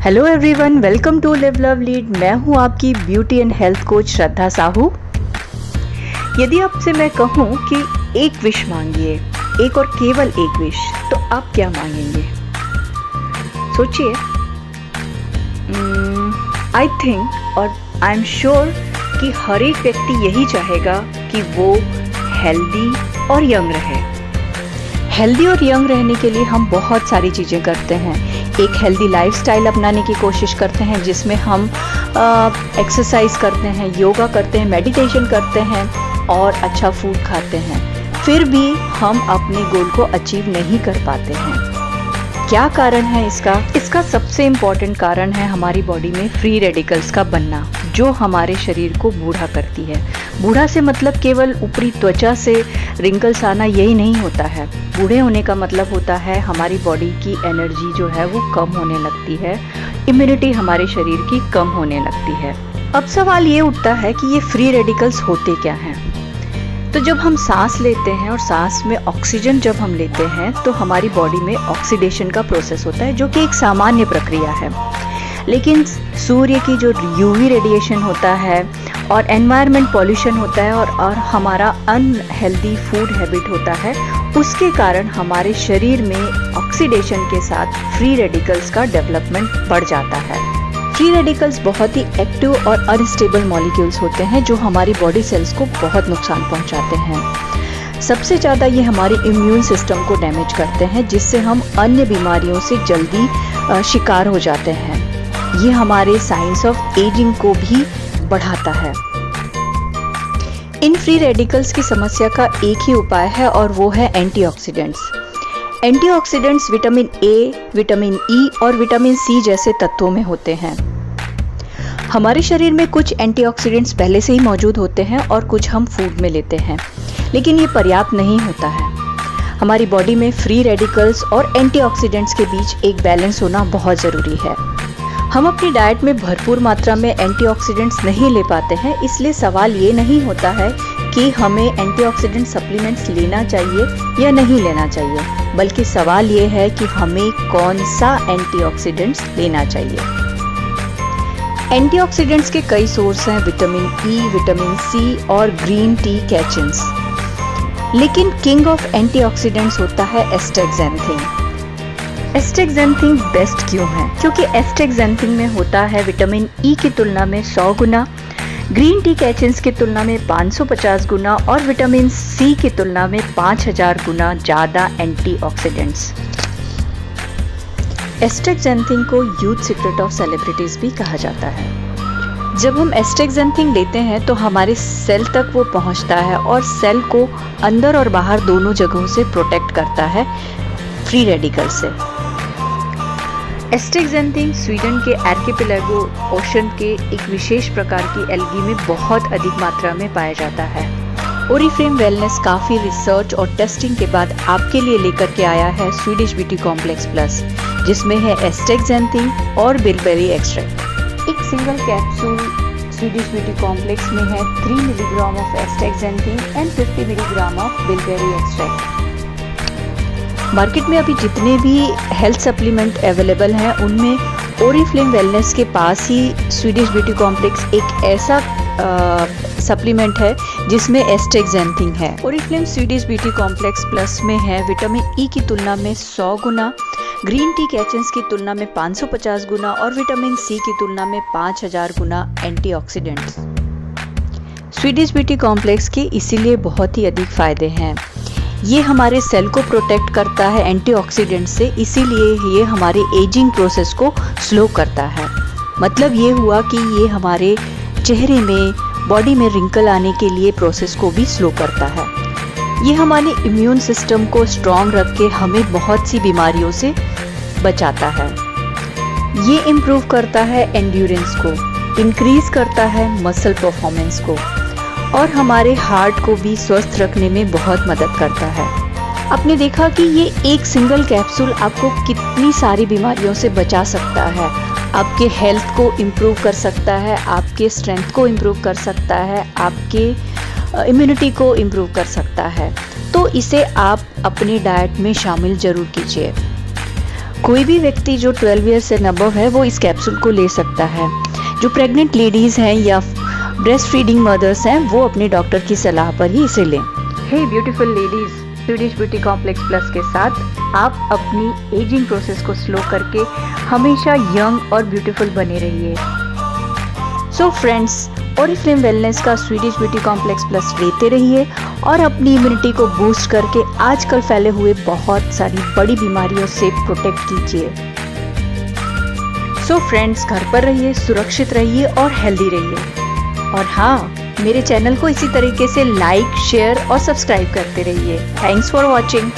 Hello everyone, welcome to live love lead. मैं हूं आपकी beauty and health coach Shraddha Sahu. यदि आपसे मैं कहूं कि एक विश मांगिए, एक और केवल एक विश, तो आप क्या मांगेंगे? सोचिए। आई थिंक और आई एम श्योर कि हर एक व्यक्ति यही चाहेगा कि वो हेल्दी और यंग रहे। हेल्दी और यंग रहने के लिए हम बहुत सारी चीज़ें करते हैं। एक हेल्दी लाइफस्टाइल अपनाने की कोशिश करते हैं, जिसमें हम एक्सरसाइज करते हैं, योगा करते हैं, मेडिटेशन करते हैं और अच्छा फूड खाते हैं। फिर भी हम अपने गोल को अचीव नहीं कर पाते हैं। क्या कारण है इसका सबसे इम्पॉर्टेंट कारण है हमारी बॉडी में फ्री रेडिकल्स का बनना, जो हमारे शरीर को बूढ़ा करती है। बूढ़ा से मतलब केवल ऊपरी त्वचा से रिंकल्स आना यही नहीं होता है। बूढ़े होने का मतलब होता है हमारी बॉडी की एनर्जी जो है वो कम होने लगती है, इम्यूनिटी हमारे शरीर की कम होने लगती है। अब सवाल ये उठता है कि ये फ्री रेडिकल्स होते क्या हैं? तो जब हम सांस लेते हैं और सांस में ऑक्सीजन जब हम लेते हैं तो हमारी बॉडी में ऑक्सीडेशन का प्रोसेस होता है, जो कि एक सामान्य प्रक्रिया है। लेकिन सूर्य की जो यूवी रेडिएशन होता है और एनवायरनमेंट पॉल्यूशन होता है और हमारा अनहेल्दी फूड हैबिट होता है, उसके कारण हमारे शरीर में ऑक्सीडेशन के साथ फ्री रेडिकल्स का डेवलपमेंट बढ़ जाता है। फ्री रेडिकल्स बहुत ही एक्टिव और अनस्टेबल मॉलिक्यूल्स होते हैं जो हमारी बॉडी सेल्स को बहुत नुकसान पहुंचाते हैं। सबसे ज़्यादा ये हमारे इम्यून सिस्टम को डैमेज करते हैं, जिससे हम अन्य बीमारियों से जल्दी शिकार हो जाते हैं। ये हमारे साइंस ऑफ एजिंग को भी बढ़ाता है। इन फ्री रेडिकल्स की समस्या का एक ही उपाय है और वो है antioxidants. Antioxidants vitamin A, vitamin E और विटामिन सी जैसे तत्वों में होते हैं। हमारे शरीर में कुछ एंटीऑक्सीडेंट्स पहले से ही मौजूद होते हैं और कुछ हम फूड में लेते हैं, लेकिन ये पर्याप्त नहीं होता है। हमारी बॉडी में फ्री रेडिकल्स और एंटीऑक्सीडेंट्स के बीच एक बैलेंस होना बहुत ज़रूरी है। हम अपनी डाइट में भरपूर मात्रा में एंटीऑक्सीडेंट्स नहीं ले पाते हैं, इसलिए सवाल ये नहीं होता है कि हमें एंटीऑक्सीडेंट सप्लीमेंट्स लेना चाहिए या नहीं लेना चाहिए, बल्कि सवाल ये है कि हमें कौन सा एंटीऑक्सीडेंट्स लेना चाहिए। एंटीऑक्सीडेंट्स के कई सोर्स हैं, विटामिन ई, विटामिन सी और ग्रीन टी कैचिन्स। लेकिन किंग ऑफ एंटीऑक्सीडेंट्स होता है एस्टेक्सेंथिन। एस्टेक्सेंथिन बेस्ट क्यों है? क्योंकि एस्टेक्सेंथिन में होता है विटामिन ई की तुलना में 100 गुना, ग्रीन टी कैचिन्स की तुलना में 550 गुना और विटामिन सी की तुलना में 5000 गुना ज़्यादा एंटीऑक्सीडेंट्स। एस्टेक्सेंथिन को यूथ सीक्रेट ऑफ सेलिब्रिटीज भी कहा जाता है। जब हम एस्टेक्सेंथिन लेते हैं तो हमारे सेल तक वो पहुंचता है और सेल को अंदर और बाहर दोनों जगहों से प्रोटेक्ट करता है फ्री रेडिकल से। एस्टेक्सेंथिन स्वीडन के आर्किपेलागो ओशन के एक विशेष प्रकार की एल्गी में बहुत अधिक मात्रा में पाया जाता है। ओरिफ्लेम वेलनेस काफ़ी रिसर्च और टेस्टिंग के बाद आपके लिए लेकर के आया है स्वीडिश ब्यूटी कॉम्प्लेक्स प्लस, जिसमें है एस्टेक्सेंथिन और बिलबेरी एक्सट्रैक्ट। एक single capsule Swedish beauty complex में है 3 milligram of astaxanthin and 50 milligram of bilberry extract. Market में अभी जितने भी हेल्थ सप्लीमेंट अवेलेबल हैं, उनमें ओरिफ्लेम वेलनेस के पास ही स्वीडिश ब्यूटी कॉम्प्लेक्स एक ऐसा सप्लीमेंट है जिसमें एस्टेक्सेंथिन है। Oriflame Swedish beauty complex plus में है विटामिन ई की तुलना में 100 गुना, ग्रीन टी कैचिन्स की तुलना में 550 गुना और विटामिन सी की तुलना में 5000 गुना एंटीऑक्सीडेंट्स। स्वीडिश ब्यूटी कॉम्प्लेक्स के इसीलिए बहुत ही अधिक फायदे हैं। ये हमारे सेल को प्रोटेक्ट करता है एंटीऑक्सीडेंट से, इसीलिए ये हमारे एजिंग प्रोसेस को स्लो करता है। मतलब ये हुआ कि ये हमारे चेहरे में, बॉडी में रिंकल आने के लिए प्रोसेस को भी स्लो करता है। ये हमारे इम्यून सिस्टम को स्ट्रॉन्ग रख के हमें बहुत सी बीमारियों से बचाता है। ये इम्प्रूव करता है एंड्योरेंस को, इंक्रीज करता है मसल परफॉर्मेंस को और हमारे हार्ट को भी स्वस्थ रखने में बहुत मदद करता है। आपने देखा कि ये एक सिंगल कैप्सूल आपको कितनी सारी बीमारियों से बचा सकता है। आपके हेल्थ को इम्प्रूव कर सकता है, आपके स्ट्रेंथ को इम्प्रूव कर सकता है, आपके इम्यूनिटी को इम्प्रूव कर सकता है। तो इसे आप अपनी डाइट में शामिल ज़रूर कीजिए। कोई भी व्यक्ति जो 12 ईयर से अबव है वो इस कैप्सूल को ले सकता है। जो प्रेग्नेंट लेडीज़ हैं या ब्रेस्ट फीडिंग मदर्स हैं वो अपने डॉक्टर की सलाह पर ही इसे लें। Hey beautiful ladies, Swedish beauty complex plus के साथ आप अपनी एजिंग प्रोसेस को स्लो करके हमेशा यंग और ब्यूटीफुल बने रहिए। सो फ्रेंड्स, ओरिफ्लेम वेलनेस का स्वीडिश ब्यूटी कॉम्प्लेक्स प्लस लेते रहिए और अपनी इम्यूनिटी को बूस्ट करके आजकल फैले हुए बहुत सारी बड़ी बीमारियों से प्रोटेक्ट कीजिए। सो फ्रेंड्स, घर पर रहिए, सुरक्षित रहिए और हेल्दी रहिए। और हाँ, मेरे चैनल को इसी तरीके से लाइक, शेयर और सब्सक्राइब करते रहिए। Thanks for watching.